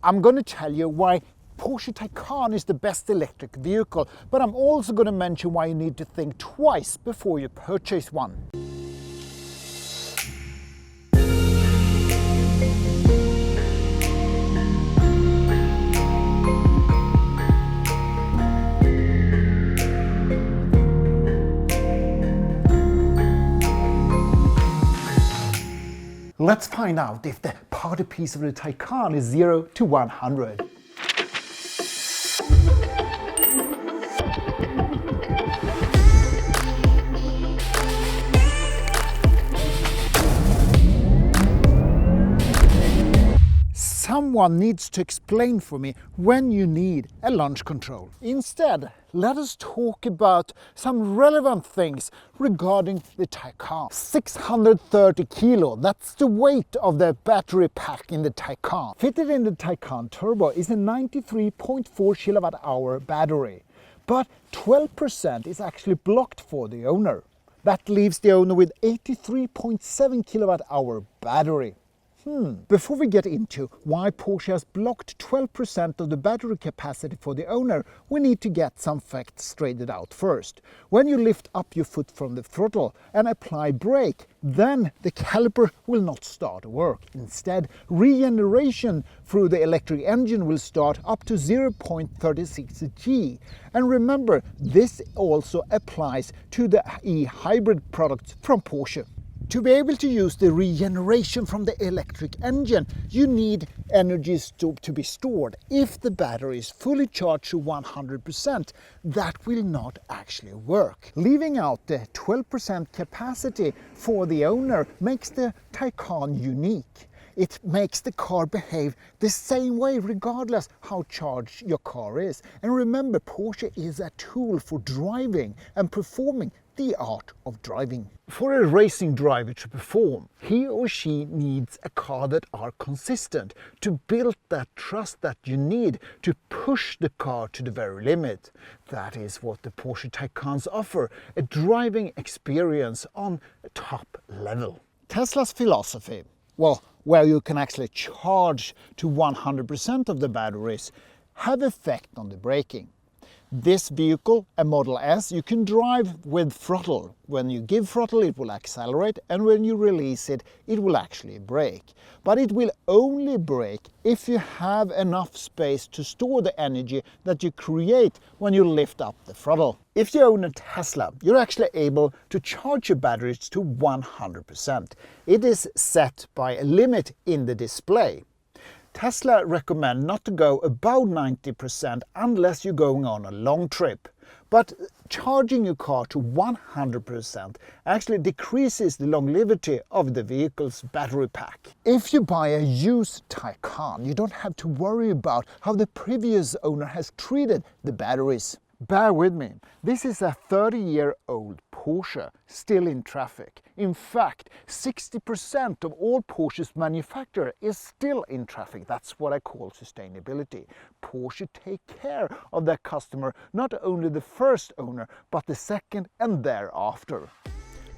I'm going to tell you why Porsche Taycan is the best electric vehicle, but I'm also going to mention why you need to think twice before you purchase one. Let's find out if the party piece of the Taycan is 0 to 100. Someone needs to explain for me when you need a launch control. Instead, let us talk about some relevant things regarding the Taycan. 630 kilo, that's the weight of the battery pack in the Taycan. Fitted in the Taycan Turbo is a 93.4 kilowatt hour battery, but 12% is actually blocked for the owner. That leaves the owner with 83.7 kilowatt hour battery. Before we get into why Porsche has blocked 12% of the battery capacity for the owner, we need to get some facts straightened out first. When you lift up your foot from the throttle and apply brake, then the caliper will not start work. Instead, regeneration through the electric engine will start up to 0.36 G. And remember, this also applies to the e-hybrid products from Porsche. To be able to use the regeneration from the electric engine, you need energy to be stored. If the battery is fully charged to 100%, that will not actually work. Leaving out the 12% capacity for the owner makes the Taycan unique. It makes the car behave the same way regardless how charged your car is. And remember, Porsche is a tool for driving and performing the art of driving. For a racing driver to perform, he or she needs a car that are consistent to build that trust that you need to push the car to the very limit. That is what the Porsche Taycans offer, a driving experience on a top level. Tesla's philosophy, well, where you can actually charge to 100% of the batteries, have effect on the braking. This vehicle, a Model S, you can drive with throttle. When you give throttle, it will accelerate, and when you release it, it will actually brake. But it will only brake if you have enough space to store the energy that you create when you lift up the throttle. If you own a Tesla, you're actually able to charge your batteries to 100%. It is set by a limit in the display. Tesla recommend not to go above 90% unless you're going on a long trip. But charging your car to 100% actually decreases the longevity of the vehicle's battery pack. If you buy a used Taycan, you don't have to worry about how the previous owner has treated the batteries. Bear with me, this is a 30-year-old Porsche still in traffic. In fact, 60% of all Porsches manufactured is still in traffic. That's what I call sustainability. Porsche take care of their customer, not only the first owner, but the second and thereafter.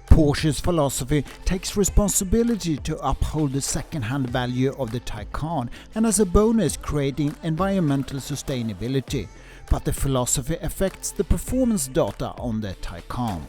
Porsche's philosophy takes responsibility to uphold the second-hand value of the Taycan and as a bonus creating environmental sustainability. But the philosophy affects the performance data on the Taycan.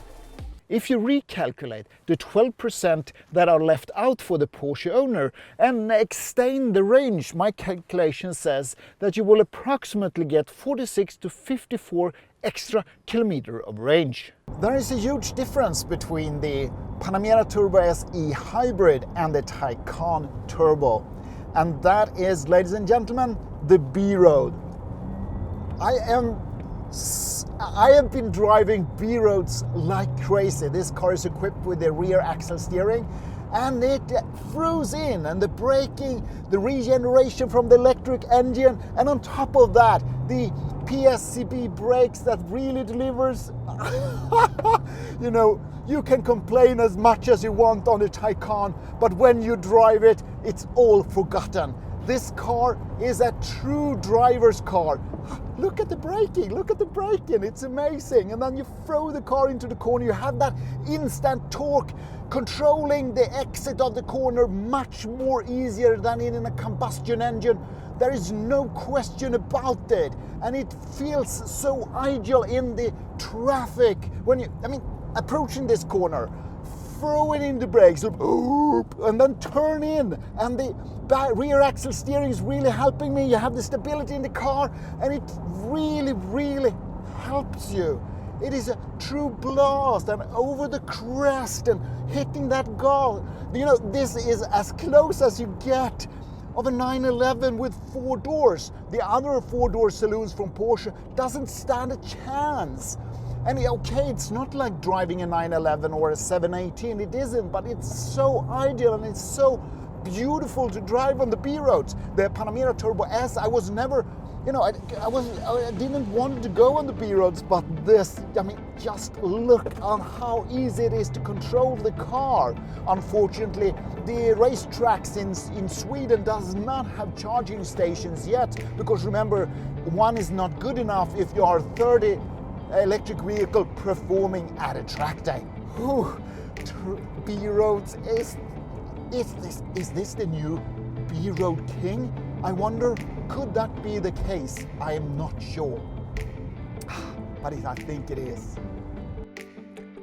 If you recalculate the 12% that are left out for the Porsche owner and extend the range, my calculation says that you will approximately get 46 to 54 extra kilometer of range. There is a huge difference between the Panamera Turbo S e-hybrid and the Taycan Turbo. And that is, ladies and gentlemen, the B-Road. I have been driving B-Roads like crazy. This car is equipped with the rear axle steering and it throws in, and the braking, the regeneration from the electric engine, and on top of that the PSCB brakes that really delivers. You know, you can complain as much as you want on the Taycan, but when you drive it, it's all forgotten. This car is a true driver's car. Look at the braking, it's amazing. And then you throw the car into the corner, you have that instant torque, controlling the exit of the corner much more easier than in a combustion engine. There is no question about it. And it feels so ideal in the traffic. When you, approaching this corner, throwing in the brakes, and then turn in, and the rear axle steering is really helping me. You have the stability in the car, and it really, really helps you. It is a true blast, and over the crest and hitting that goal. This is as close as you get of a 911 with 4 doors. The other 4-door saloons from Porsche doesn't stand a chance. And okay, it's not like driving a 911 or a 718, it isn't, but it's so ideal and it's so beautiful to drive on the B roads. The Panamera Turbo S, I was never, I didn't want to go on the B roads, but this, just look on how easy it is to control the car. Unfortunately, the racetracks in Sweden does not have charging stations yet, because remember, one is not good enough if you are 30 electric vehicle performing at a track day. B roads, is this the new B road king? I wonder, could that be the case? I am not sure, but I think it is.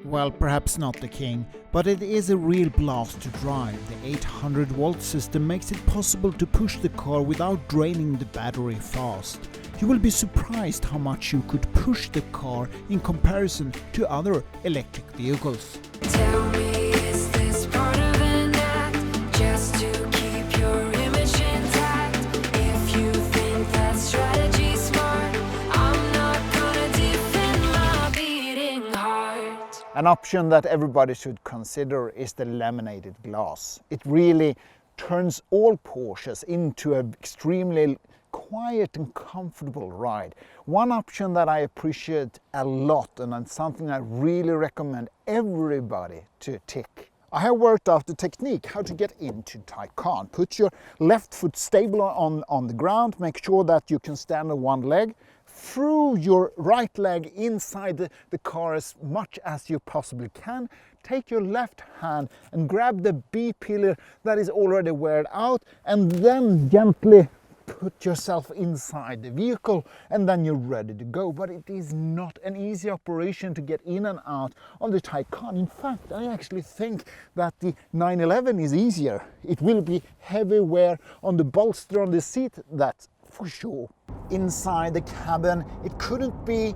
Well, perhaps not the king, but it is a real blast to drive. The 800-volt system makes it possible to push the car without draining the battery fast. You will be surprised how much you could push the car in comparison to other electric vehicles. Tell me, is this part of an act, just to keep your image intact? If you think that strategy's smart, I'm not gonna defend my beating heart. An option that everybody should consider is the laminated glass. It really turns all Porsches into an extremely quiet and comfortable ride. One option that I appreciate a lot, and something I really recommend everybody to tick. I have worked out the technique how to get into Taycan. Put your left foot stable on the ground, make sure that you can stand on one leg, through your right leg inside the car as much as you possibly can. Take your left hand and grab the B pillar that is already weared out, and then gently put yourself inside the vehicle, and then you're ready to go. But it is not an easy operation to get in and out of the Taycan. In fact, I actually think that the 911 is easier. It will be heavy wear on the bolster on the seat, that's for sure. Inside the cabin, it couldn't be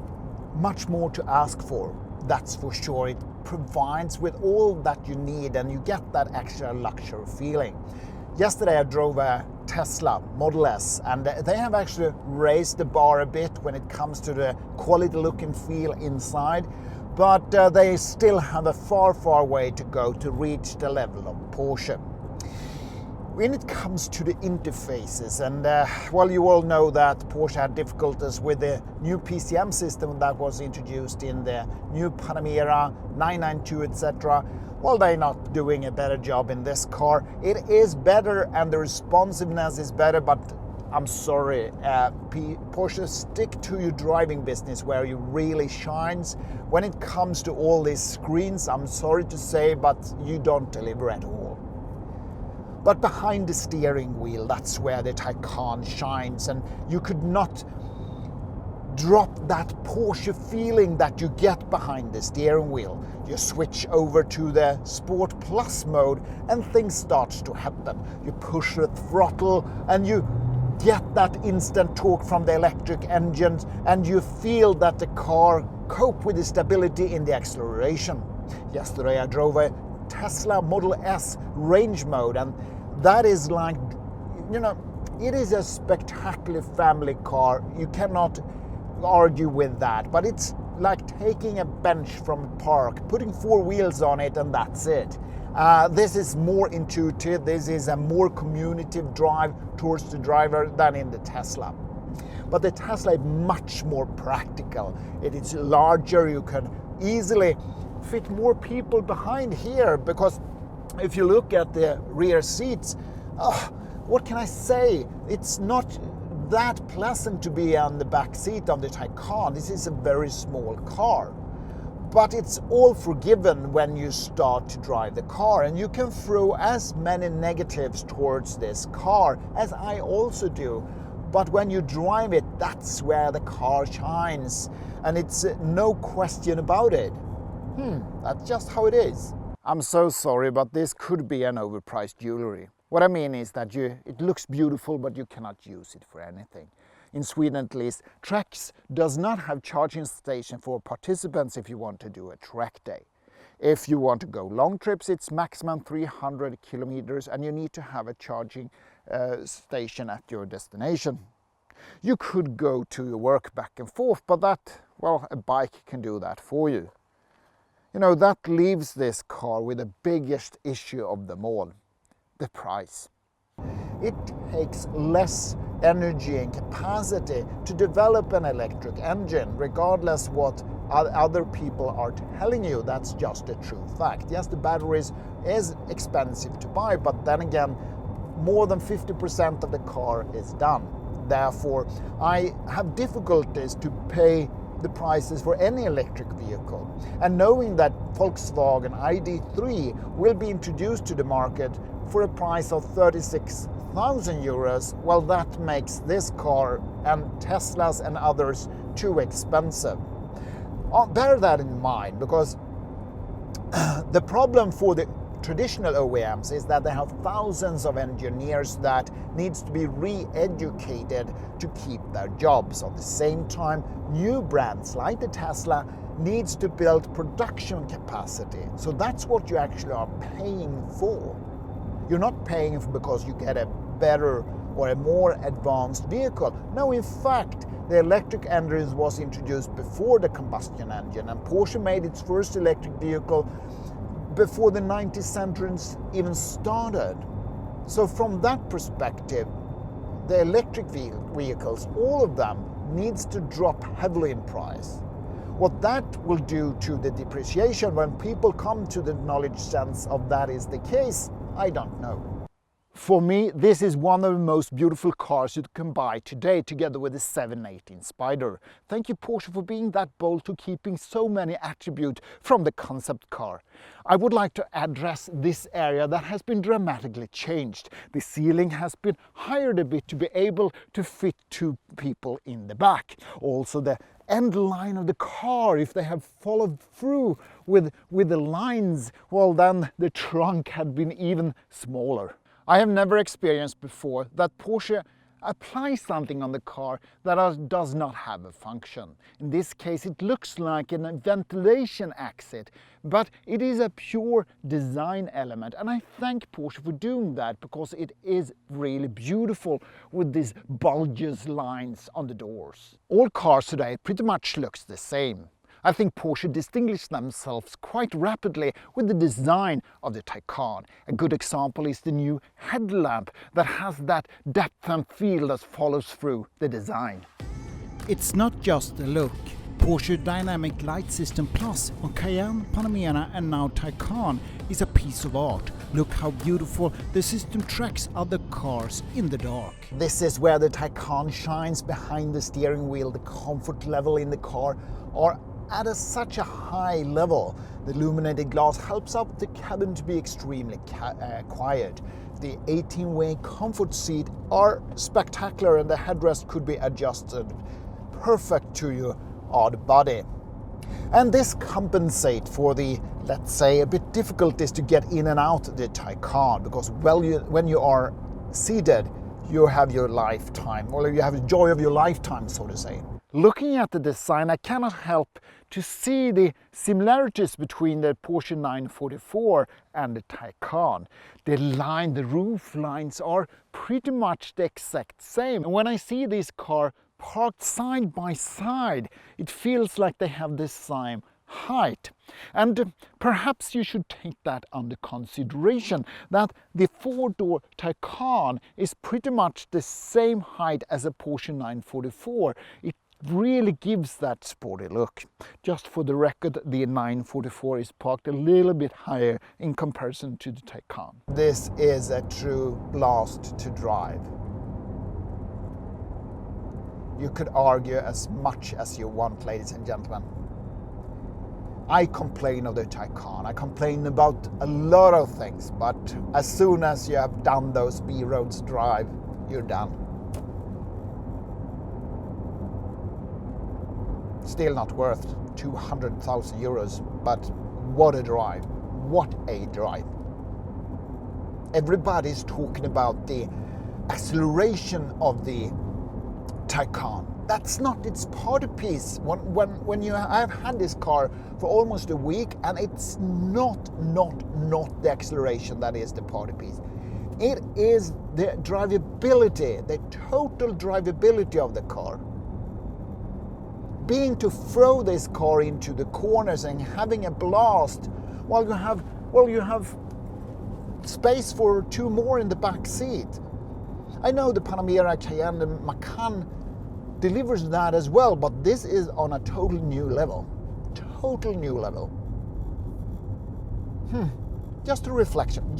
much more to ask for, that's for sure. It provides with all that you need, and you get that extra luxury feeling. Yesterday I drove a Tesla Model S, and they have actually raised the bar a bit when it comes to the quality look and feel inside, but they still have a far way to go to reach the level of Porsche. When it comes to the interfaces, and well, you all know that Porsche had difficulties with the new PCM system that was introduced in the new Panamera, 992, etc. Well, they're not doing a better job in this car. It is better and the responsiveness is better, but I'm sorry, Porsche, stick to your driving business where you really shines. When it comes to all these screens, I'm sorry to say, but you don't deliver at all. But behind the steering wheel, that's where the Taycan shines, and you could not drop that Porsche feeling that you get behind the steering wheel. You switch over to the Sport Plus mode and things start to happen. You push the throttle and you get that instant torque from the electric engines, and you feel that the car cope with the stability in the acceleration. Yesterday I drove a Tesla Model S range mode, and that is like, it is a spectacular family car. You cannot argue with that, but it's like taking a bench from a park, putting 4 wheels on it, and that's it. This is more intuitive. This is a more communicative drive towards the driver than in the Tesla. But the Tesla is much more practical. It is larger. You can easily fit more people behind here, because if you look at the rear seats, what can I say? It's not that pleasant to be on the back seat of the Taycan. This is a very small car. But it's all forgiven when you start to drive the car, and you can throw as many negatives towards this car as I also do. but when you drive it, that's where the car shines, and it's no question about it. That's just how it is. I'm so sorry, but this could be an overpriced jewelry. What I mean is that it looks beautiful, but you cannot use it for anything. In Sweden at least, tracks does not have charging station for participants if you want to do a track day. If you want to go long trips, it's maximum 300 kilometers and you need to have a charging station at your destination. You could go to your work back and forth, but a bike can do that for you. You know, that leaves this car with the biggest issue of them all, the price. It takes less energy and capacity to develop an electric engine, regardless what other people are telling you. That's just a true fact. Yes, the batteries is expensive to buy, but then again, more than 50% of the car is done. Therefore, I have difficulties to pay the prices for any electric vehicle. And knowing that Volkswagen ID.3 will be introduced to the market for a price of 36,000 euros, well, that makes this car and Teslas and others too expensive. Bear that in mind, because the problem for the traditional OEMs is that they have thousands of engineers that needs to be re-educated to keep their jobs. At the same time, new brands like the Tesla needs to build production capacity. So that's what you actually are paying for. You're not paying because you get a better or a more advanced vehicle. No, in fact, the electric engine was introduced before the combustion engine, and Porsche made its first electric vehicle before the 90th century even started. So from that perspective, the electric vehicles, all of them, needs to drop heavily in price. What that will do to the depreciation when people come to the knowledge sense of that is the case, I don't know. For me, this is one of the most beautiful cars you can buy today, together with the 718 Spider. Thank you, Porsche, for being that bold to keeping so many attributes from the concept car. I would like to address this area that has been dramatically changed. The ceiling has been higher a bit to be able to fit two people in the back. Also, the end line of the car, if they have followed through with the lines, well, then the trunk had been even smaller. I have never experienced before that Porsche applies something on the car that does not have a function. In this case, it looks like a ventilation exit, but it is a pure design element, and I thank Porsche for doing that, because it is really beautiful with these bulgous lines on the doors. All cars today pretty much looks the same. I think Porsche distinguished themselves quite rapidly with the design of the Taycan. A good example is the new headlamp that has that depth and feel that follows through the design. It's not just the look. Porsche Dynamic Light System Plus on Cayenne, Panamera and now Taycan is a piece of art. Look how beautiful the system tracks other cars in the dark. This is where the Taycan shines behind the steering wheel. The comfort level in the car are at such a high level. The illuminated glass helps out the cabin to be extremely quiet. The 18-way comfort seat are spectacular, and the headrest could be adjusted perfect to your odd body. And this compensates for the, let's say, a bit difficulties to get in and out the Taycan, because when you are seated, you have your lifetime, or you have the joy of your lifetime, so to say. Looking at the design, I cannot help to see the similarities between the Porsche 944 and the Taycan. The roof lines are pretty much the exact same. And when I see this car parked side by side, it feels like they have the same height. And perhaps you should take that under consideration, that the four-door Taycan is pretty much the same height as a Porsche 944. It really gives that sporty look. Just for the record, the 944 is parked a little bit higher in comparison to the Taycan. This is a true blast to drive. You could argue as much as you want, ladies and gentlemen. I complain of the Taycan. I complain about a lot of things, but as soon as you have done those B-roads drive, you're done. Still not worth 200,000 euros, but what a drive. What a drive. Everybody's talking about the acceleration of the Taycan. That's not its party piece. I've had this car for almost a week, and it's not the acceleration that is the party piece. It is the drivability, the total drivability of the car. Being to throw this car into the corners and having a blast while you have space for two more in the back seat. I know the Panamera, Cayenne and Macan delivers that as well, but this is on a total new level. Total new level. Just a reflection.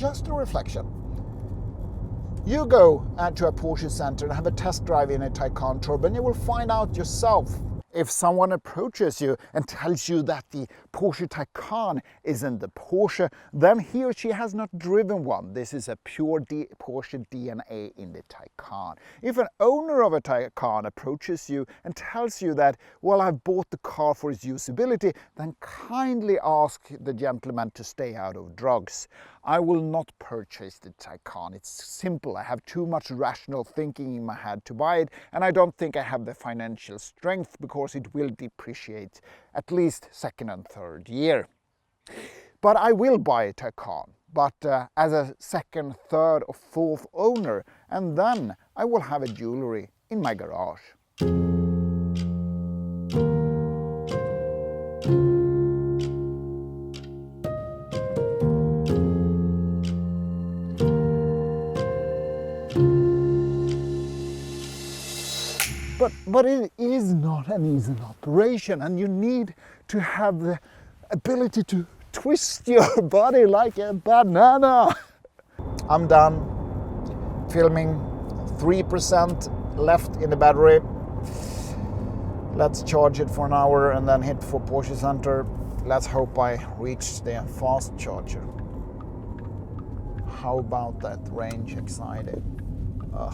You go to a Porsche center and have a test drive in a Taycan Turbo, and you will find out yourself. If someone approaches you and tells you that the Porsche Taycan isn't the Porsche, then he or she has not driven one. This is a pure Porsche DNA in the Taycan. If an owner of a Taycan approaches you and tells you that, well, I've bought the car for its usability, then kindly ask the gentleman to stay out of drugs. I will not purchase the Taycan. It's simple. I have too much rational thinking in my head to buy it, and I don't think I have the financial strength because it will depreciate at least second and third year. But I will buy a Taycan, but as a second, third or fourth owner, and then I will have a jewelry in my garage. But it is not an easy operation, and you need to have the ability to twist your body like a banana. I'm done filming. 3% left in the battery. Let's charge it for an hour and then hit for Porsche Center. Let's hope I reach the fast charger. How about that range anxiety? Ugh.